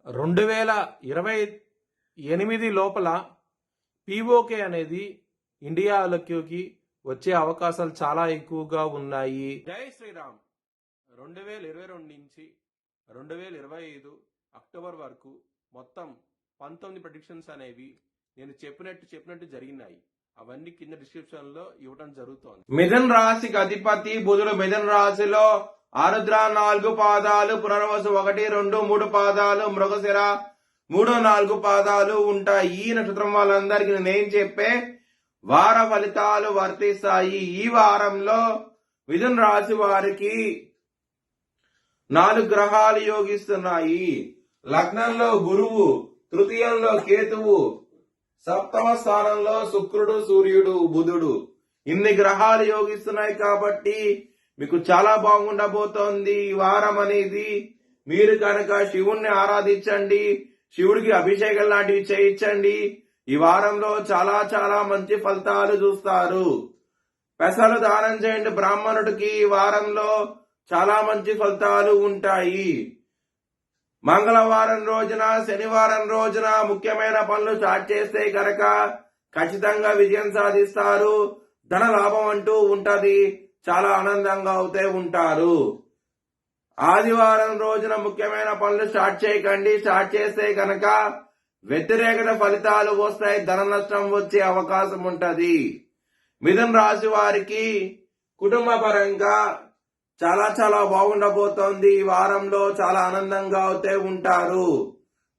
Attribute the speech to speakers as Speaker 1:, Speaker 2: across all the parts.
Speaker 1: 2028 లోపల పీఓకే అనేది ఇండియాలోకి వచ్చే అవకాశాలు చాలా ఎక్కువగా ఉన్నాయి. జై శ్రీరామ్. 2022 నుంచి 2025 అక్టోబర్ వరకు మొత్తం 19 ప్రెడిక్షన్స్ అనేవి నేను చెప్పినట్టు జరిగినాయి. అవన్నీ కింద డిస్క్రిప్షన్ లో ఇవ్వడం జరుగుతోంది. మిథున్ రాశికి అధిపతి బుధుడు మిథున్ రాశిలో ఆరుద్ర 4 పాదాలు, పునర్వసు 1, 2, 3 పాదాలు, మృగశిర 3, 4 పాదాలు ఉంటాయి. ఈ నక్షత్రం వాళ్ళందరికీ నేను చెప్పే వార ఫలితాలు వర్తిస్తాయి. ఈ వారంలో మిథున్ రాశి వారికి 4 గ్రహాలు యోగిస్తున్నాయి. లగ్నంలో గురువు, తృతీయంలో కేతువు, సప్తమ స్థానంలో శుక్రుడు, సూర్యుడు, బుధుడు. ఇన్ని గ్రహాలు యోగిస్తున్నాయి కాబట్టి మీకు చాలా బాగుండబోతోంది ఈ వారం అనేది. మీరు కనుక శివుణ్ణి ఆరాధించండి, శివుడికి అభిషేకం లాంటివి చేయించండి. ఈ వారంలో చాలా చాలా మంచి ఫలితాలు చూస్తారు. పెసలు దానం చేయండి బ్రాహ్మణుడికి. ఈ వారంలో చాలా మంచి ఫలితాలు ఉంటాయి. మంగళవారం రోజున, శనివారం రోజున ముఖ్యమైన పనులు స్టార్ట్ చేస్తే కనుక ఖచ్చితంగా విజయం సాధిస్తారు. ధన లాభం అంటూ ఉంటది. చాలా ఆనందంగా అవుతే ఉంటారు. ఆదివారం రోజున ముఖ్యమైన పనులు స్టార్ట్ చేయకండి. స్టార్ట్ చేస్తే కనుక వ్యతిరేకత ఫలితాలు వస్తాయి. ధన నష్టం వచ్చే అవకాశం ఉంటది. మిథున్ రాశి వారికి కుటుంబ పరంగా చాలా చాలా బాగుండబోతోంది. ఈ వారంలో చాలా ఆనందంగా అవుతే ఉంటారు.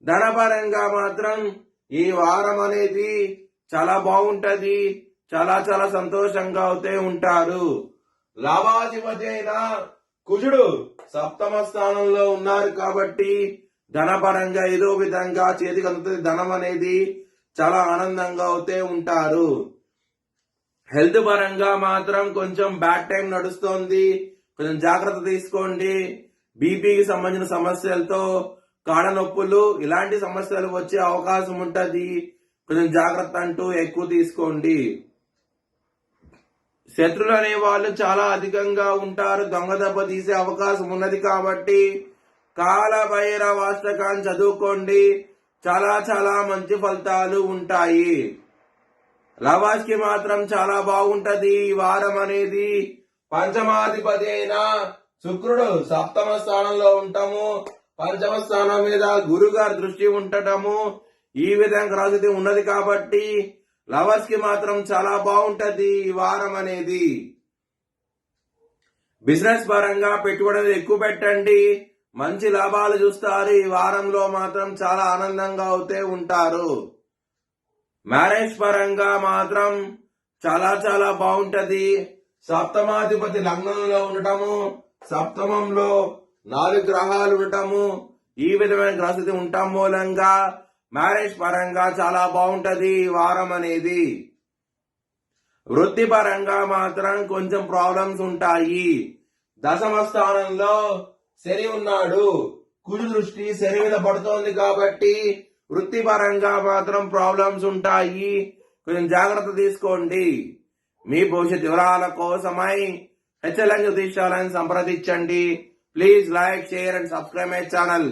Speaker 1: ధనపరంగా మాత్రం ఈ వారం అనేది చాలా బాగుంటది. చాలా చాలా సంతోషంగా అవుతే ఉంటారు. లాభాధిపతి అయిన కుజుడు సప్తమ స్థానంలో ఉన్నారు కాబట్టి ధనపరంగా ఏదో విధంగా చేతికి అందుతుంది. ధనం అనేది చాలా ఆనందంగా అవుతే ఉంటారు. హెల్త్ పరంగా మాత్రం కొంచెం బ్యాడ్ టైం నడుస్తోంది. కొంచెం జాగ్రత్త తీసుకోండి. బీపీకి సంబంధించిన సమస్యలతో, కాళ్ళ నొప్పులు ఇలాంటి సమస్యలు వచ్చే అవకాశం ఉంటది. కొంచెం జాగ్రత్త అంటూ ఎక్కువ తీసుకోండి. శత్రులు అనే వాళ్ళు చాలా అధికంగా ఉంటారు. దొంగ దెబ్బ తీసే అవకాశం ఉన్నది కాబట్టి కాలభైరవాష్టకాన్ని చదువుకోండి. చాలా చాలా మంచి ఫలితాలు ఉంటాయి. లవాస్కి మాత్రం చాలా బాగుంటది. ఈ వారం అనేది పంచమాధిపతి అయిన శుక్రుడు సప్తమ స్థానంలో ఉంటాము. పంచమ స్థానం మీద గురుగారి దృష్టి ఉండటము ఈ విధంగా రాజుతి ఉన్నది కాబట్టి లవర్స్ కి మాత్రం చాలా బాగుంటది ఈ వారం అనేది. బిజినెస్ పరంగా పెట్టుబడులు ఎక్కువ పెట్టండి. మంచి లాభాలు చూస్తారు. ఈ వారంలో మాత్రం చాలా ఆనందంగా అవుతే ఉంటారు. మ్యారేజ్ పరంగా మాత్రం చాలా చాలా బాగుంటది. సప్తమాధిపతి లగ్నంలో ఉండటము, సప్తమంలో 4 గ్రహాలు ఉండటము, ఈ విధమైన గ్రహస్థితి ఉండటం మూలంగా మ్యారేజ్ పరంగా చాలా బాగుంటది ఈ వారం అనేది. వృత్తి పరంగా మాత్రం కొంచెం ప్రాబ్లమ్స్ ఉంటాయి. దశమ స్థానంలో శని ఉన్నాడు. కుజు దృష్టి శని మీద పడుతోంది కాబట్టి వృత్తి పరంగా మాత్రం ప్రాబ్లమ్స్ ఉంటాయి. కొంచెం జాగ్రత్త తీసుకోండి. మీ భవిష్యత్ వివరాల కోసమై హెచ్ఎల్ఎన్ జ్యోతిష్యాలను సంప్రదించండి. Please like, share and subscribe my channel.